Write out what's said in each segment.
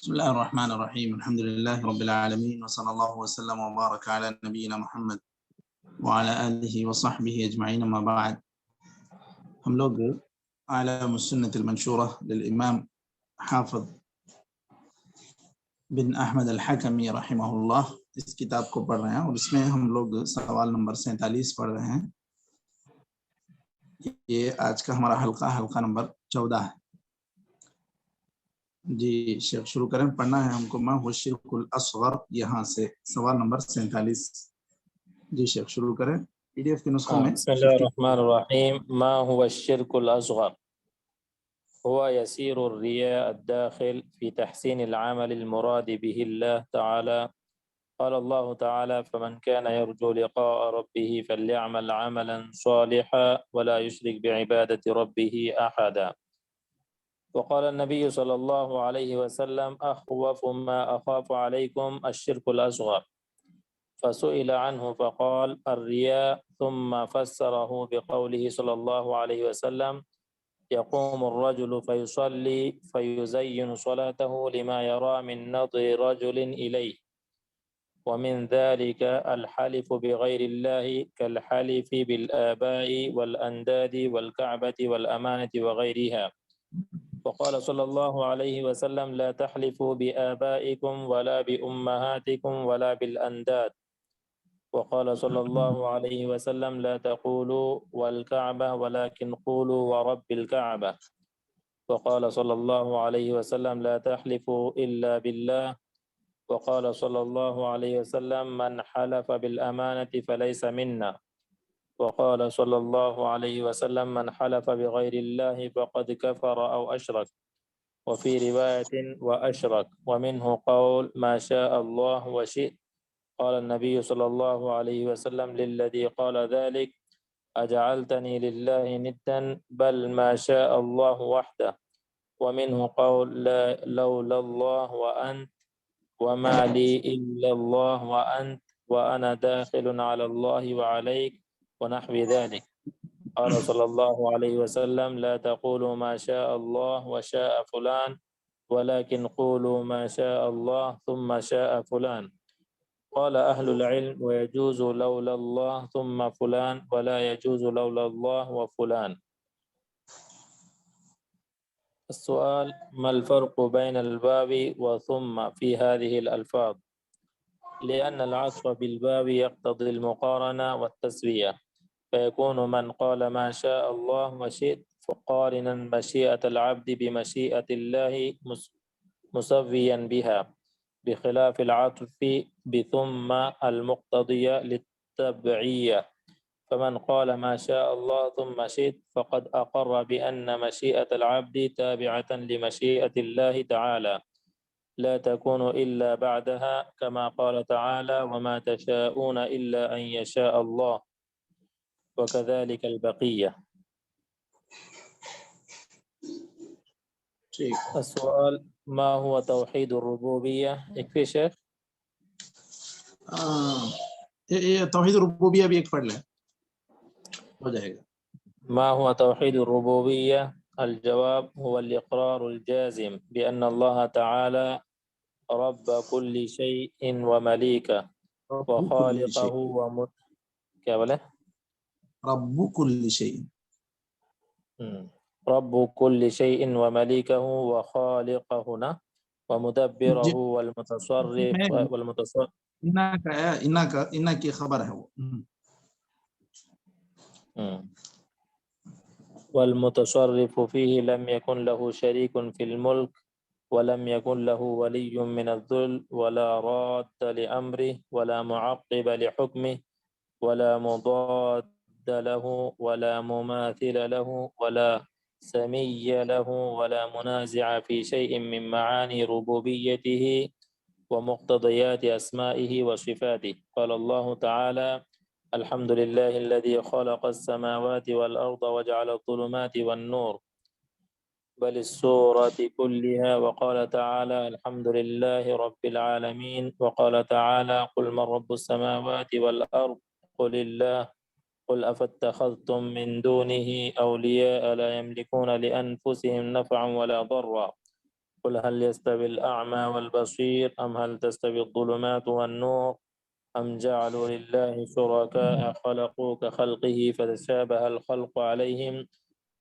بسم الله الرحمن الرحيم الحمد لله رب العالمين وصلى الله وسلم وبارك على نبينا محمد وعلى آله وصحبه أجمعين ما بعد. ہم لوگ علم السنة المنشورة للإمام حافظ بن احمد الحکمی رحمہ اللہ اس کتاب کو پڑھ رہے ہیں اور اس میں ہم لوگ سوال نمبر 47 پڑھ رہے ہیں. یہ آج کا ہمارا حلقہ نمبر 14 ہے. جی شیخ شروع کریں، پڑھنا ہے ہم کو. ما هو الشرك الاصغر، یہاں سے سوال نمبر 47. جی شیخ شروع کریں. پی ڈی ایف کے نسخوں میں بسم الله الرحمن الرحيم. ما هو الشرك الأصغر؟ هو يسير الرياء الداخل في تحسين العمل المراد به الله تعالى. قال الله تعالى: فمن كان يرجو لقاء ربه فليعمل عملا صالحا ولا يشرك بعبادة ربه أحدا. وقال النبي صلى الله عليه وسلم: أخوف ما أخاف عليكم الشرك الأصغر. فسئل عنه فقال: الرياء، ثم فسره بقوله صلى الله عليه وسلم: يقوم الرجل فيصلي فيزين صلاته لما يرى من نظر رجل إليه. ومن ذلك الحلف بغير الله كالحلف بالآباء والأنداد والكعبة والأمانة وغيرها. وقال صلى الله عليه وسلم: لا تحلفوا بآبائكم ولا بأمهاتكم ولا بالأنداد. وقال صلى الله عليه وسلم: لا تقولوا والكعبة ولكن قولوا ورب الكعبة. وقال صلى الله عليه وسلم: لا تحلفوا إلا بالله. وقال صلى الله عليه وسلم: من حلف بالأمانة فليس منا. وقال صلى الله عليه وسلم: من حلف بغير الله فقد كفر أو أشرك. وفي رواية وأشرك. ومنه قول ما شاء الله وشئت. قال النبي صلى الله عليه وسلم للذي قال ذلك: أجعلتني لله ندا بل ما شاء الله وحده. ومنه قول لولا الله وأنت وما لي إلا الله وأنت وأنا داخل على الله وعليك ونحو ذلك. قال صلى الله عليه وسلم: لا تقولوا ما شاء الله وشاء فلان ولكن قولوا ما شاء الله ثم شاء فلان. قال أهل العلم: ويجوز لولا الله ثم فلان ولا يجوز لولا الله وفلان. السؤال: ما الفرق بين الباب وثم في هذه الألفاظ؟ لأن العطف بالباب يقتضي المقارنة والتسوية، فيكون من قال ما شاء الله وشئت فقارنا مشيئة العبد بمشيئة الله مسويا بها، بخلاف العطف بثم المقتضية للتبعية. فمن قال ما شاء الله ثم شئت فقد أقر بأن مشيئة العبد تابعة لمشيئة الله تعالى لا تكون إلا بعدها، كما قال تعالى: وما تشاءون إلا أن يشاء الله. وكذلك البقية. السؤال: ما هو توحيد الربوبية؟ يكفي شيخ؟ یہ توحید ربوبیہ بھی ایک پڑھ لیں، ہو جائے گا. ما هو توحيد الربوبية؟ الجواب: هو الإقرار الجازم بأن الله تعالى رب كل شيء ومليكه وخالقه کیا بولے؟ رب کل شیء، رب كل شيء ومليكه وخالقه ومدبره والمتصرف انا کی خبر ہے وہ. والمتصرف فيه لم يكن له شريك في الملك ولم يكن له ولي من الذل ولا راد لأمره ولا معقب لحكمه ولا مضاد له ولا مماثل له ولا سمي له ولا منازع في شيء من معاني ربوبيته ومقتضيات أسمائه وصفاته. قال الله تعالى: الحمد لله الذي خلق السماوات والأرض وجعل الظلمات والنور، بل السورة كلها. وقال تعالى: الحمد لله رب العالمين. وقال تعالى: قل من رب السماوات والأرض قل الله. قل أفاتخذتم من دونه أولياء لا يملكون لأنفسهم نفعا ولا ضرا. قل هل يستوي الأعمى والبصير أم هل تستوي الظلمات والنور أم جعلوا لله شركاء خلقوا كخلقه فتشابه الخلق عليهم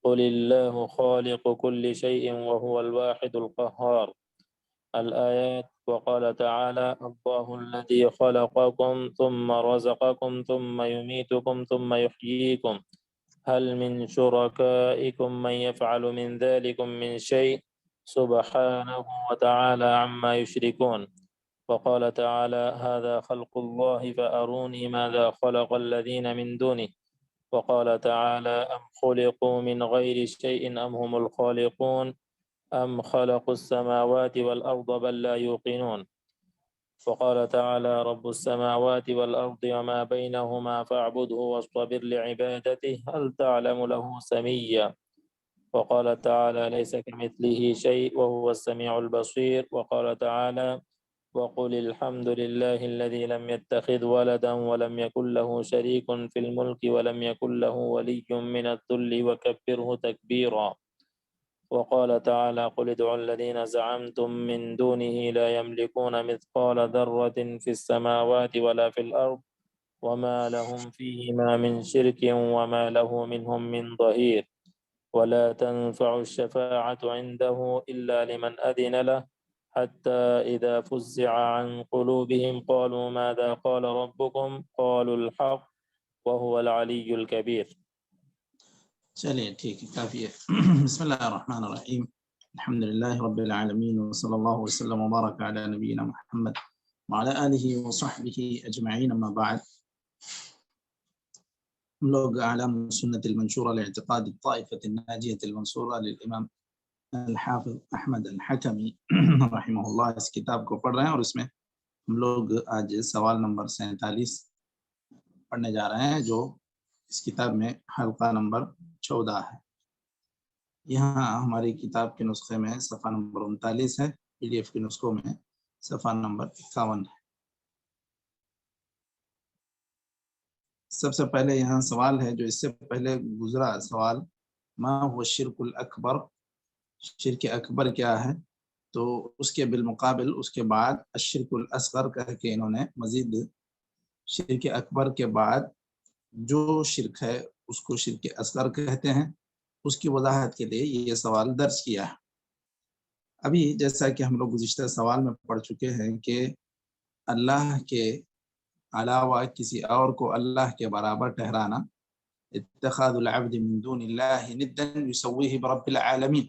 قل الله خالق كل شيء وهو الواحد القهار. الآيات. وقال تعالى الله الذي خلقكم ثم رزقكم ثم يميتكم ثم يحييكم هل من شركائكم من يفعل من ذلكم من شيء سبحانه وتعالى عما يشركون. وقال تعالى هذا خلق الله فأروني ماذا خلق الذين من دونه. وقال تعالى أم خلقوا من غير شيء أم هم الخالقون أم خلقوا السماوات والأرض بل لا يوقنون. وقال تعالى رب السماوات والأرض وما بينهما فاعبده واصطبر لعبادته هل تعلم له سميا. وقال تعالى ليس كمثله شيء وهو السميع البصير. وقال تعالى وقل الحمد لله الذي لم يتخذ ولدا ولم يكن له شريك في الملك ولم يكن له ولي من الذل وكبره تكبيرا. وقال تعالى قل ادعوا الذين زعمتم من دونه لا يملكون مثقال ذرة في السماوات ولا في الأرض وما لهم فيهما من شرك وما له منهم من ظهير. ولا تنفع الشفاعة عنده إلا لمن أذن له حتى إذا فزع عن قلوبهم قالوا ماذا قال ربكم قالوا الحق وهو العلي الكبير. چلیے ٹھیک ہے، کافی ہے۔ بسم اللہ الرحمن الرحیم، الحمد للہ رب العالمین وصلی اللہ وسلم وبارک علی نبینا محمد وعلی آلہ وصحبہ اجمعین، اما بعد۔ ہم لوگ اعلام سنت المنشورہ لاعتقاد الطائفۃ الناجیۃ المنصورہ للامام الحافظ احمد الحکمی رحمہ اللہ، اس کتاب کو پڑھ رہے ہیں، اور اس میں ہم لوگ آج سوال نمبر 47 پڑھنے جا رہے ہیں، جو اس کتاب میں حلقہ نمبر 14 ہے۔ یہاں ہماری کتاب کے نسخے میں صفحہ نمبر 39 ہے، پی ڈی ایف کے نسخوں میں صفحہ نمبر 51 ہے۔ سب سے پہلے یہاں سوال ہے جو اس سے پہلے گزرا سوال، ما هو الشرک الاکبر، شرک اکبر کیا ہے؟ تو اس کے بالمقابل اس کے بعد الشرک الاصغر کہہ کے انہوں نے مزید شرک اکبر کے بعد جو شرک ہے اس کو شرک اصغر کہتے ہیں، اس کی وضاحت کے لیے یہ سوال درج کیا ہے۔ ابھی جیسا کہ ہم لوگ گزشتہ سوال میں پڑھ چکے ہیں کہ اللہ کے علاوہ کسی اور کو اللہ کے برابر ٹھہرانا، اتخاذ العبد من دون اللہ ندا یسویہ برب العالمین،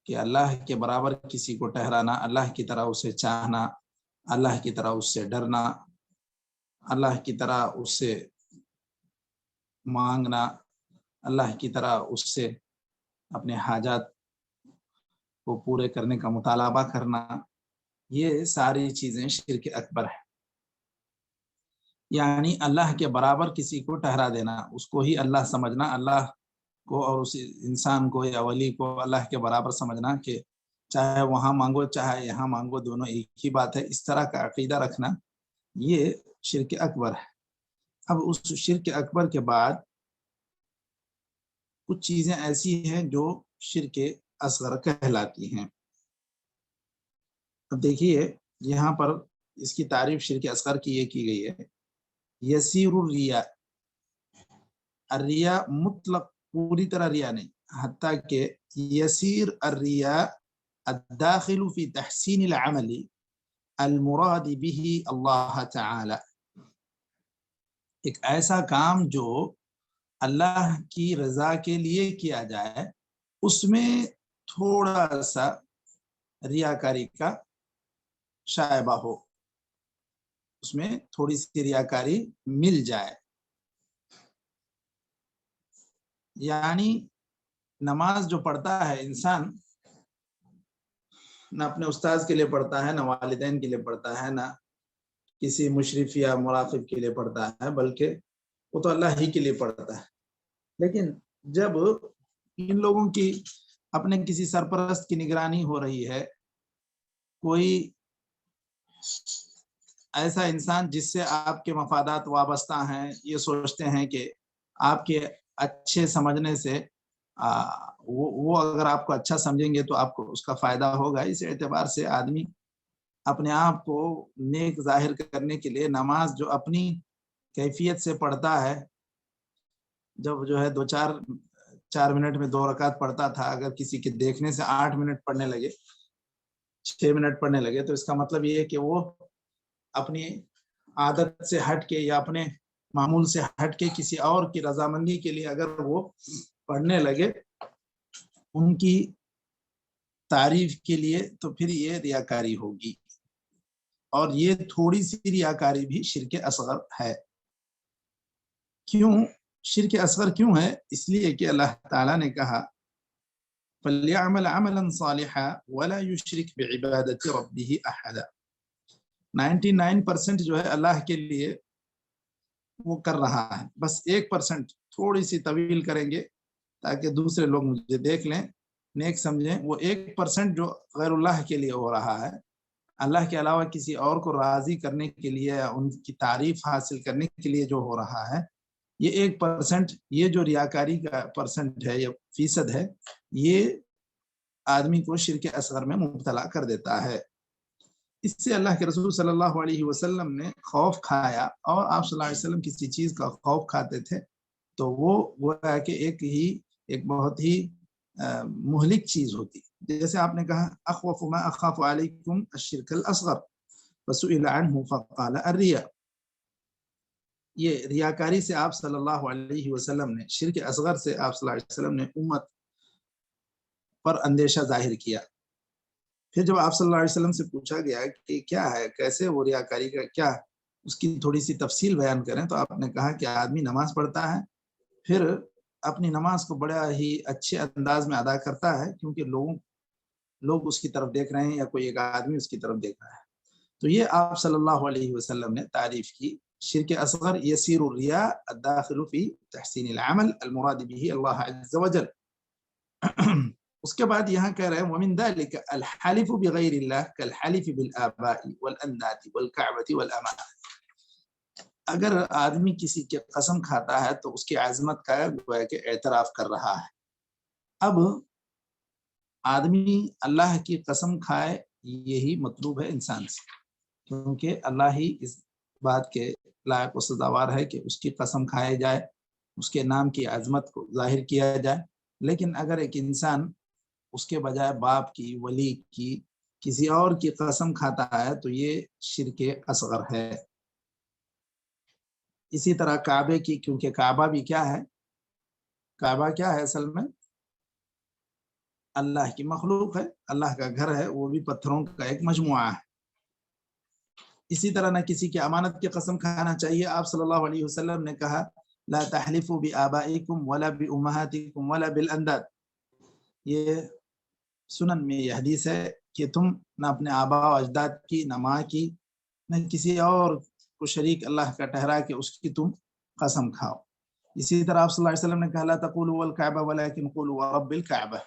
کہ اللہ کے برابر کسی کو ٹھہرانا، اللہ کی طرح اسے چاہنا، اللہ کی طرح اس سے ڈرنا، اللہ کی طرح اس سے مانگنا، اللہ کی طرح اس سے اپنے حاجات کو پورے کرنے کا مطالبہ کرنا، یہ ساری چیزیں شرک اکبر ہے۔ یعنی اللہ کے برابر کسی کو ٹھہرا دینا، اس کو ہی اللہ سمجھنا، اللہ کو اور اس انسان کو یا ولی کو اللہ کے برابر سمجھنا کہ چاہے وہاں مانگو چاہے یہاں مانگو دونوں ایک ہی بات ہے، اس طرح کا عقیدہ رکھنا، یہ شرک اکبر ہے۔ اب اس شرک اکبر کے بعد کچھ چیزیں ایسی ہیں جو شرک اصغر کہلاتی ہیں۔ اب دیکھیے یہاں پر اس کی تعریف شرک اصغر کی یہ کی گئی ہے، یسیر الریا، الریا مطلق پوری طرح ریا نہیں، حتیٰ کہ یسیر الریا الداخل فی تحسین العمل المراد به اللہ تعالی، ایک ایسا کام جو اللہ کی رضا کے لیے کیا جائے، اس میں تھوڑا سا ریاکاری کا شائبہ ہو، اس میں تھوڑی سی ریاکاری مل جائے۔ یعنی نماز جو پڑھتا ہے انسان، نہ اپنے استاذ کے لیے پڑھتا ہے، نہ والدین کے لیے پڑھتا ہے، نہ کسی مشرف یا مراقب کے لیے پڑھتا ہے، بلکہ وہ تو اللہ ہی کے لیے پڑھتا ہے۔ لیکن جب ان لوگوں کی اپنے کسی سرپرست کی نگرانی ہو رہی ہے، کوئی ایسا انسان جس سے آپ کے مفادات وابستہ ہیں، یہ سوچتے ہیں کہ آپ کے اچھے سمجھنے سے وہ اگر آپ کو اچھا سمجھیں گے تو آپ کو اس کا فائدہ ہوگا. اس اعتبار سے آدمی اپنے آپ کو نیک ظاہر کرنے کے لیے نماز جو اپنی کیفیت سے پڑھتا ہے، جب جو ہے 4 منٹ میں 2 رکعت پڑھتا تھا، اگر کسی کے دیکھنے سے 8 منٹ پڑھنے لگے، 6 منٹ پڑھنے لگے، تو اس کا مطلب یہ ہے کہ وہ اپنی عادت سے ہٹ کے یا اپنے معمول سے ہٹ کے کسی اور کی رضامندی کے لیے اگر وہ پڑھنے لگے ان کی تعریف کے لیے، تو پھر یہ ریاکاری ہوگی. اور یہ تھوڑی سی ریاکاری بھی شرک اصغر ہے. کیوں شرک اصغر کیوں ہے؟ اس لیے کہ اللہ تعالیٰ نے کہا فَلْيَعْمَلْ عَمَلًا صَالِحًا وَلَا يُشْرِكْ بِعِبَادَةِ رَبِّهِ أَحَدًا. 99% جو ہے اللہ کے لیے وہ کر رہا ہے، بس 1% تھوڑی سی طویل کریں گے تاکہ دوسرے لوگ مجھے دیکھ لیں، نیک سمجھیں. وہ 1% جو غیر اللہ کے لیے ہو رہا ہے، اللہ کے علاوہ کسی اور کو راضی کرنے کے لیے، ان کی تعریف حاصل کرنے کے لیے جو ہو رہا ہے، یہ 1%، یہ جو ریاکاری کا پرسنٹ ہے یا فیصد ہے، یہ آدمی کو شرک اصغر میں مبتلا کر دیتا ہے. اس سے اللہ کے رسول صلی اللہ علیہ وسلم نے خوف کھایا، اور آپ صلی اللہ علیہ وسلم کسی چیز کا خوف کھاتے تھے تو وہ گویا کہ ایک بہت ہی مہلک چیز ہوتی. جیسے آپ نے کہا اخوف ما اخاف علیکم الشرک الاصغر فسئل عنہ فقال الریا. یہ ریاکاری سے آپ صلی اللہ علیہ وسلم نے، شرک اصغر سے آپ صلی اللہ علیہ وسلم نے امت پر اندیشہ ظاہر کیا. پھر جب آپ صلی اللہ علیہ وسلم سے پوچھا گیا کہ کیا ہے، کیسے وہ ریاکاری کا، کیا اس کی تھوڑی سی تفصیل بیان کریں، تو آپ نے کہا کہ آدمی نماز پڑھتا ہے، پھر اپنی نماز کو بڑا ہی اچھے انداز میں ادا کرتا ہے کیونکہ لوگ اس کی طرف دیکھ رہے ہیں یا کوئی ایک آدمی اس کی طرف دیکھ رہا ہے. تو یہ آپ صلی اللہ علیہ وسلم نے تعریف کی. شرک اصغر یسیر الریا الداخل فی تحسین العمل المراد به اللہ عز وجل. اس کے بعد یہاں کہہ رہے ہیں ومن ذلك الحلف بغیر اللہ كالحلف بالآباء والانداد والکعبۃ والامانہ. اگر آدمی کسی کی قسم کھاتا ہے تو اس کی عظمت کا گویا کہ اعتراف کر رہا ہے. اب آدمی اللہ کی قسم کھائے، یہی مطلوب ہے انسان سے، کیونکہ اللہ ہی اس بات کے لائق و سزاوار ہے کہ اس کی قسم کھائے جائے، اس کے نام کی عظمت کو ظاہر کیا جائے. لیکن اگر ایک انسان اس کے بجائے باپ کی، ولی کی، کسی اور کی قسم کھاتا ہے تو یہ شرک اصغر ہے. اسی طرح کعبے کی، کیونکہ کعبہ بھی کیا ہے، کعبہ کیا ہے اصل میں اللہ کی مخلوق ہے، اللہ کا گھر ہے، وہ بھی پتھروں کا ایک مجموعہ ہے. اسی طرح نہ کسی کی امانت کی قسم کھانا چاہیے. آپ صلی اللہ علیہ وسلم نے کہا لا تحلفوا بآبائکم ولا بأمہاتکم ولا بالانداد. یہ سنن میں یہ حدیث ہے کہ تم نہ اپنے آبا و اجداد کی، نہ ماں کی، نہ کسی اور کو شریک اللہ کا ٹھہرا کے اس کی تم قسم کھاؤ. اسی طرح آپ صلی اللہ علیہ وسلم نے کہا لا تقولوا والکعبہ ولکن قولوا ورب الکعبہ.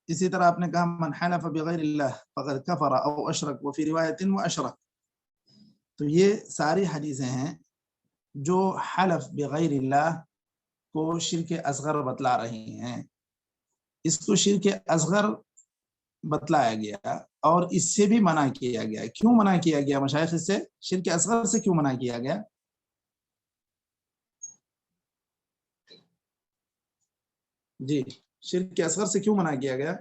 اسی طرح آپ نے کہا من حلف بغیر اللہ فقد کفر او اشرک وفی روایت واشرک. تو یہ ساری حدیثیں ہیں جو حلف بغیر اللہ کو شرک اصغر بتلا رہی ہیں. اس کو شرک اصغر بتلایا گیا اور اس سے بھی منع کیا گیا. کیوں منع کیا گیا مشائخ سے؟ شرک اصغر سے کیوں منع کیا گیا؟ جی، شرک اصغر سے کیوں منع کیا گیا؟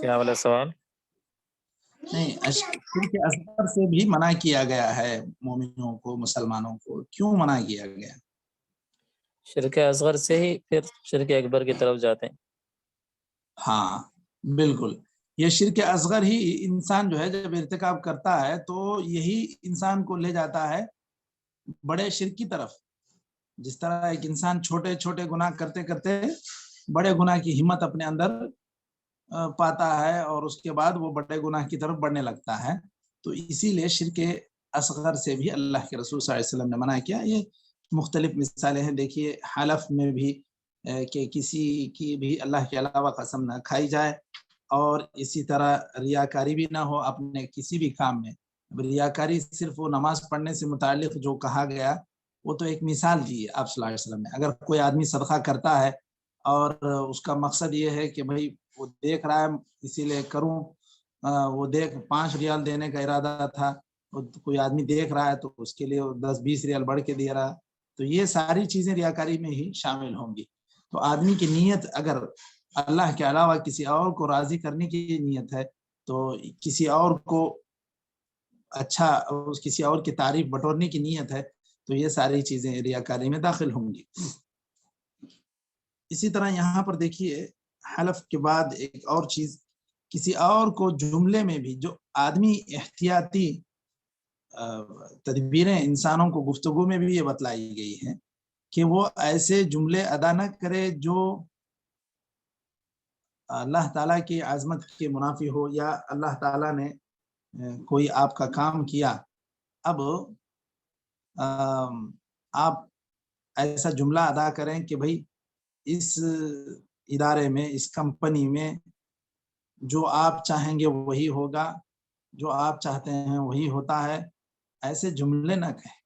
کیا والا سوال؟ نہیں، شرک اصغر سے بھی منع کیا گیا ہے مومنوں کو، مسلمانوں کو. کیوں منع کیا گیا؟ شرک اصغر سے ہی پھر شرک اکبر کی طرف جاتے ہیں. ہاں بالکل، یہ شرک اصغر ہی انسان جو ہے جب ارتکاب کرتا ہے تو یہی انسان کو لے جاتا ہے بڑے شرک کی طرف. جس طرح ایک انسان چھوٹے چھوٹے گناہ کرتے کرتے بڑے گناہ کی ہمت اپنے اندر پاتا ہے اور اس کے بعد وہ بڑے گناہ کی طرف بڑھنے لگتا ہے. تو اسی لیے شرک اصغر سے بھی اللہ کے رسول صلی اللہ علیہ وسلم نے منع کیا. یہ مختلف مثالیں ہیں. دیکھیے حلف میں بھی کہ کسی کی بھی اللہ کے علاوہ قسم نہ کھائی جائے، اور اسی طرح ریاکاری بھی نہ ہو اپنے کسی بھی کام میں۔ ریاکاری صرف وہ نماز پڑھنے سے متعلق جو کہا گیا وہ تو ایک مثال دی ہے آپ صلی اللہ علیہ وسلم نے۔ اگر کوئی آدمی صدقہ کرتا ہے اور اس کا مقصد یہ ہے کہ بھائی وہ دیکھ رہا ہے اسی لیے کروں، وہ دیکھ 5 ریال دینے کا ارادہ تھا، کوئی آدمی دیکھ رہا ہے تو اس کے لیے 10-20 ریال بڑھ کے دے رہا، تو یہ ساری چیزیں ریاکاری میں ہی شامل ہوں گی۔ تو آدمی کی نیت اگر اللہ کے علاوہ کسی اور کو راضی کرنے کی نیت ہے، تو کسی اور کو اچھا، کسی اور کی تعریف بٹورنے کی نیت ہے، تو یہ ساری چیزیں ریاکاری میں داخل ہوں گی۔ اسی طرح یہاں پر دیکھیے حلف کے بعد ایک اور چیز، کسی اور کو جملے میں بھی جو آدمی احتیاطی تدبیریں انسانوں کو گفتگو میں بھی یہ بتلائی گئی ہیں کہ وہ ایسے جملے ادا نہ کرے جو اللہ تعالیٰ کی عظمت کے منافی ہو، یا اللہ تعالیٰ نے کوئی آپ کا کام کیا، اب آپ ایسا جملہ ادا کریں کہ بھائی اس ادارے میں، اس کمپنی میں جو آپ چاہیں گے وہی ہوگا، جو آپ چاہتے ہیں وہی ہوتا ہے، ایسے جملے نہ کہیں۔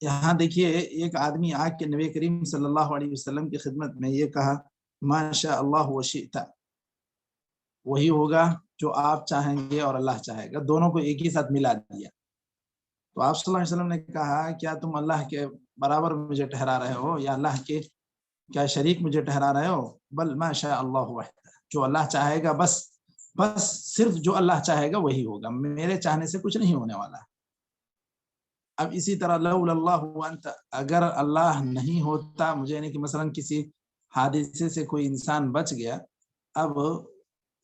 یہاں دیکھیے ایک آدمی آ کے نبی کریم صلی اللہ علیہ وسلم کی خدمت میں یہ کہا ما شاء اللہ وشئت، وہی ہوگا جو آپ چاہیں گے اور اللہ چاہے گا، دونوں کو ایک ہی ساتھ ملا دیا۔ تو آپ صلی اللہ علیہ وسلم نے کہا کیا تم اللہ کے برابر مجھے ٹھہرا رہے ہو، یا اللہ کے کیا شریک مجھے ٹھہرا رہے ہو؟ بل ما شاء اللہ وحدہ، جو اللہ چاہے گا بس صرف جو اللہ چاہے گا وہی ہوگا، میرے چاہنے سے کچھ نہیں ہونے والا ہے۔ اب اسی طرح لولا اللہ وانت، اگر اللہ نہیں ہوتا مجھے، یعنی کہ مثلا کسی حادثے سے کوئی انسان بچ گیا، اب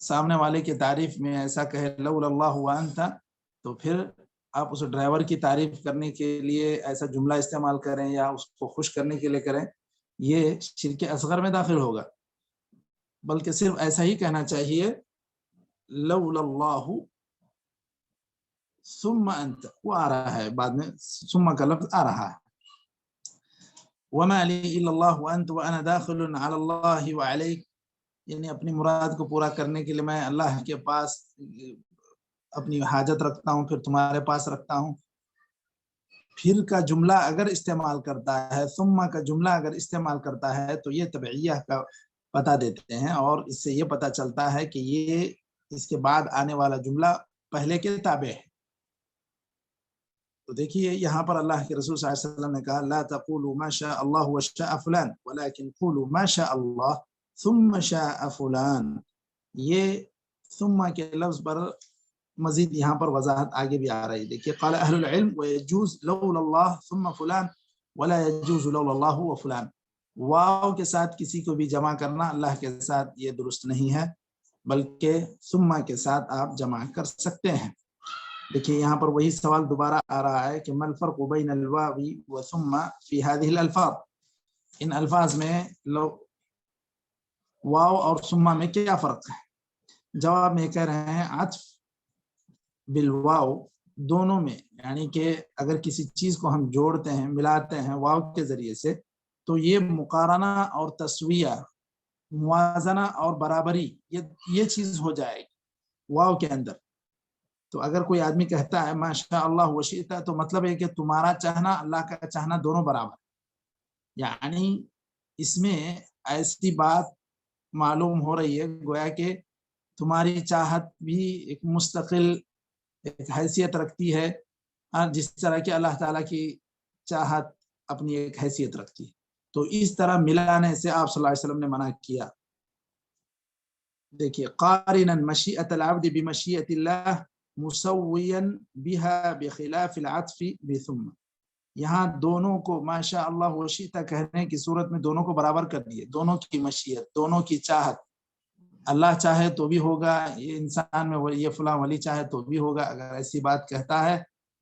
سامنے والے کی تعریف میں ایسا کہے لولا اللہ وانت، تو پھر آپ اس ڈرائیور کی تعریف کرنے کے لیے ایسا جملہ استعمال کریں یا اس کو خوش کرنے کے لیے کریں، یہ شرک اصغر میں داخل ہوگا۔ بلکہ صرف ایسا ہی کہنا چاہیے لولا اللہ ثم انت، وہ آ رہا ہے بعد میں، ثم کا لفظ آ رہا ہے، وما لی الا اللہ وانت وانا داخل علی اللہ وعلیک، یعنی اپنی مراد کو پورا کرنے کے لیے میں اللہ کے پاس اپنی حاجت رکھتا ہوں، پھر تمہارے پاس رکھتا ہوں۔ پھر کا جملہ اگر استعمال کرتا ہے، ثم کا جملہ اگر استعمال کرتا ہے، تو یہ تبعیہ کا پتہ دیتے ہیں، اور اس سے یہ پتہ چلتا ہے کہ یہ اس کے بعد آنے والا جملہ پہلے کے تابع ہے۔ تو دیکھیے یہاں پر اللہ کے رسول صلی اللہ علیہ وسلم نے کہا لا تقولوا ما شاء اللہ وشاء فلان ولكن قولوا ما شاء اللہ ثم شاء فلان، یہ ثم کے لفظ پر مزید یہاں پر وضاحت آگے بھی آ رہی ہے۔ دیکھیے قال اہل العلم ويجوز لولا اللہ ثم فلان ولا يجوز لولا اللہ وفلان، واو کے ساتھ کسی کو بھی جمع کرنا اللہ کے ساتھ یہ درست نہیں ہے، بلکہ ثم کے ساتھ آپ جمع کر سکتے ہیں۔ دیکھیے یہاں پر وہی سوال دوبارہ آ رہا ہے کہ ما الفرق بین الواو و ثم فی هذه الالفاظ، ان الفاظ میں واو اور ثم میں کیا فرق ہے؟ جواب میں کہہ رہے ہیں عطف بالواو دونوں میں، یعنی کہ اگر کسی چیز کو ہم جوڑتے ہیں، ملاتے ہیں واو کے ذریعے سے، تو یہ مقارنہ اور تسویہ، موازنہ اور برابری، یہ چیز ہو جائے گی واو کے اندر۔ تو اگر کوئی آدمی کہتا ہے ما شاء اللہ وشئت، تو مطلب ہے کہ تمہارا چاہنا اللہ کا چاہنا دونوں برابر، یعنی اس میں ایسی بات معلوم ہو رہی ہے گویا کہ تمہاری چاہت بھی ایک مستقل ایک حیثیت رکھتی ہے، جس طرح کہ اللہ تعالیٰ کی چاہت اپنی ایک حیثیت رکھتی ہے۔ تو اس طرح ملانے سے آپ صلی اللہ علیہ وسلم نے منع کیا۔ دیکھیے قارنا مشیئت العبد بمشیئت اللہ مسویا بها بخلاف العطف بثم، یہاں دونوں کو ما شاء اللہ وشئت کہنے کی صورت میں دونوں کو برابر کر دیے، دونوں کی مشیت، دونوں کی چاہت، اللہ چاہے تو بھی ہوگا یہ انسان میں، یہ فلاں ولی چاہے تو بھی ہوگا۔ اگر ایسی بات کہتا ہے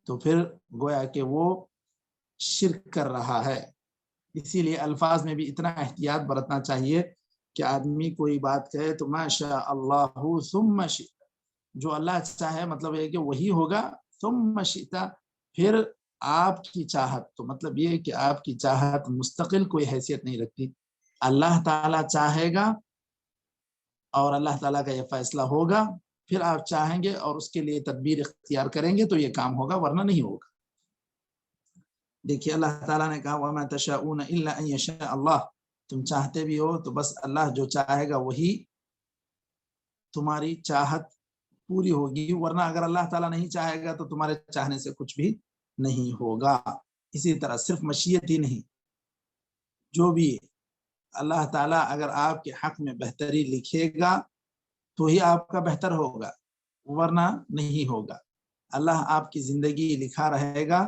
تو پھر گویا کہ وہ شرک کر رہا ہے۔ اسی لیے الفاظ میں بھی اتنا احتیاط برتنا چاہیے کہ آدمی کوئی بات کہے تو ما شاء اللہ ثم شئت، جو اللہ چاہے مطلب ہے کہ وہی ہوگا، ثم شئت پھر آپ کی چاہت، تو مطلب یہ کہ آپ کی چاہت مستقل کوئی حیثیت نہیں رکھتی، اللہ تعالیٰ چاہے گا اور اللہ تعالیٰ کا یہ فیصلہ ہوگا، پھر آپ چاہیں گے اور اس کے لیے تدبیر اختیار کریں گے تو یہ کام ہوگا، ورنہ نہیں ہوگا۔ دیکھیے اللہ تعالیٰ نے کہا وَمَا تَشَاءُونَ إِلَّا أَن يَشَاءَ اللَّهُ، تم چاہتے بھی ہو تو بس اللہ جو چاہے گا وہی تمہاری چاہت پوری ہوگی، ورنہ اگر اللہ تعالیٰ نہیں چاہے گا تو تمہارے چاہنے سے کچھ بھی نہیں ہوگا۔ اسی طرح صرف مشیت ہی نہیں، جو بھی اللہ تعالیٰ اگر آپ کے حق میں بہتری لکھے گا تو ہی آپ کا بہتر ہوگا، ورنہ نہیں ہوگا۔ اللہ آپ کی زندگی لکھا رہے گا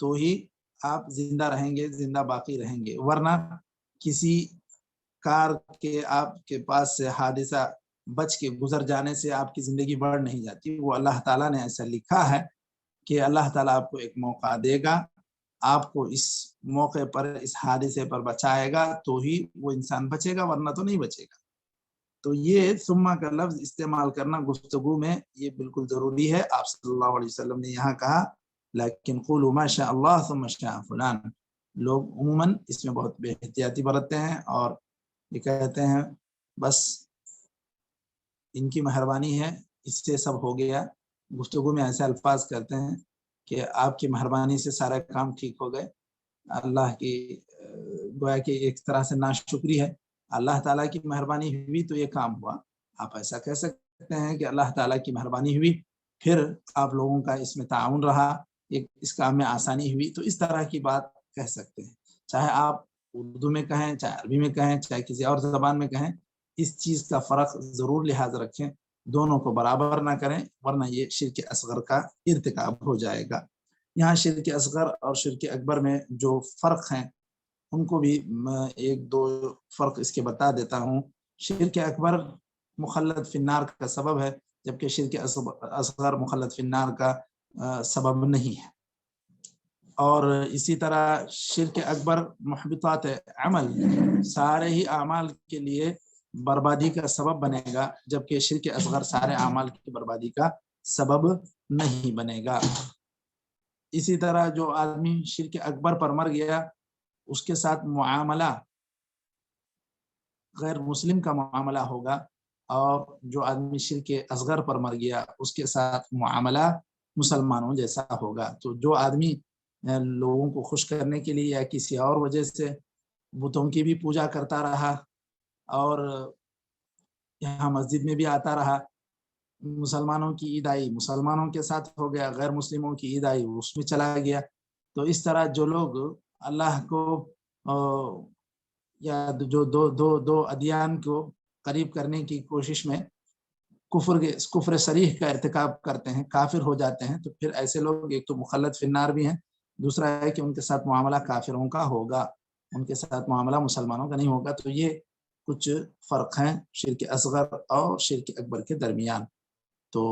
تو ہی آپ زندہ رہیں گے، زندہ باقی رہیں گے، ورنہ کسی کار کے آپ کے پاس سے حادثہ بچ کے گزر جانے سے آپ کی زندگی بڑھ نہیں جاتی۔ وہ اللہ تعالیٰ نے ایسا لکھا ہے کہ اللہ تعالیٰ آپ کو ایک موقع دے گا، آپ کو اس موقع پر اس حادثے پر بچائے گا تو ہی وہ انسان بچے گا، ورنہ تو نہیں بچے گا۔ تو یہ ثم کا لفظ استعمال کرنا گفتگو میں یہ بالکل ضروری ہے۔ آپ صلی اللہ علیہ وسلم نے یہاں کہا لیکن قولوا ما شاء اللہ ثم شاء فلان، لوگ عموماً اس میں بہت بے احتیاطی برتتے ہیں اور یہ کہتے ہیں بس ان کی مہربانی ہے اس سے سب ہو گیا۔ گفتگو میں ایسے الفاظ کرتے ہیں کہ آپ کی مہربانی سے سارے کام ٹھیک ہو گئے۔ اللہ کی گویا کہ ایک طرح سے ناشکری ہے، اللہ تعالیٰ کی مہربانی ہوئی تو یہ کام ہوا۔ آپ ایسا کہہ سکتے ہیں کہ اللہ تعالیٰ کی مہربانی ہوئی پھر آپ لوگوں کا اس میں تعاون رہا، اس کام میں آسانی ہوئی، تو اس طرح کی بات کہہ سکتے ہیں۔ چاہے آپ اردو میں کہیں، چاہے عربی میں کہیں، چاہے کسی اور زبان میں کہیں، اس چیز کا فرق ضرور لحاظ رکھیں، دونوں کو برابر نہ کریں، ورنہ یہ شرک اصغر کا ارتکاب ہو جائے گا۔ یہاں شرک اصغر اور شرک اکبر میں جو فرق ہیں ان کو بھی ایک دو فرق اس کے بتا دیتا ہوں۔ شرک اکبر مخلد فی النار کا سبب ہے، جبکہ شرک اصغر مخلد فی النار کا سبب نہیں ہے۔ اور اسی طرح شرک اکبر محبطات عمل، سارے ہی اعمال کے لیے بربادی کا سبب بنے گا، جبکہ شرک اصغر سارے اعمال کی بربادی کا سبب نہیں بنے گا۔ اسی طرح جو آدمی شرک اکبر پر مر گیا اس کے ساتھ معاملہ غیر مسلم کا معاملہ ہوگا، اور جو آدمی شرک اصغر پر مر گیا اس کے ساتھ معاملہ مسلمانوں جیسا ہوگا۔ تو جو آدمی لوگوں کو خوش کرنے کے لیے یا کسی اور وجہ سے بتوں کی بھی پوجا کرتا رہا اور یہاں مسجد میں بھی آتا رہا، مسلمانوں کی عید آئی مسلمانوں کے ساتھ ہو گیا، غیر مسلموں کی عید آئی اس میں چلا گیا، تو اس طرح جو لوگ اللہ کو یا جو دو ادیان کو قریب کرنے کی کوشش میں کفر صریح کا ارتکاب کرتے ہیں، کافر ہو جاتے ہیں، تو پھر ایسے لوگ ایک تو مخلد فی النار بھی ہیں، دوسرا ہے کہ ان کے ساتھ معاملہ کافروں کا ہوگا، ان کے ساتھ معاملہ مسلمانوں کا نہیں ہوگا۔ تو یہ کچھ فرق ہیں شرک اصغر اور شرک اکبر کے درمیان۔ تو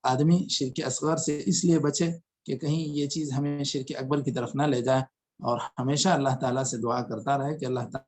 آدمی شرک اصغر سے اس لیے بچے کہ کہیں یہ چیز ہمیں شرک اکبر کی طرف نہ لے جائے، اور ہمیشہ اللہ تعالیٰ سے دعا کرتا رہے کہ اللہ تعالیٰ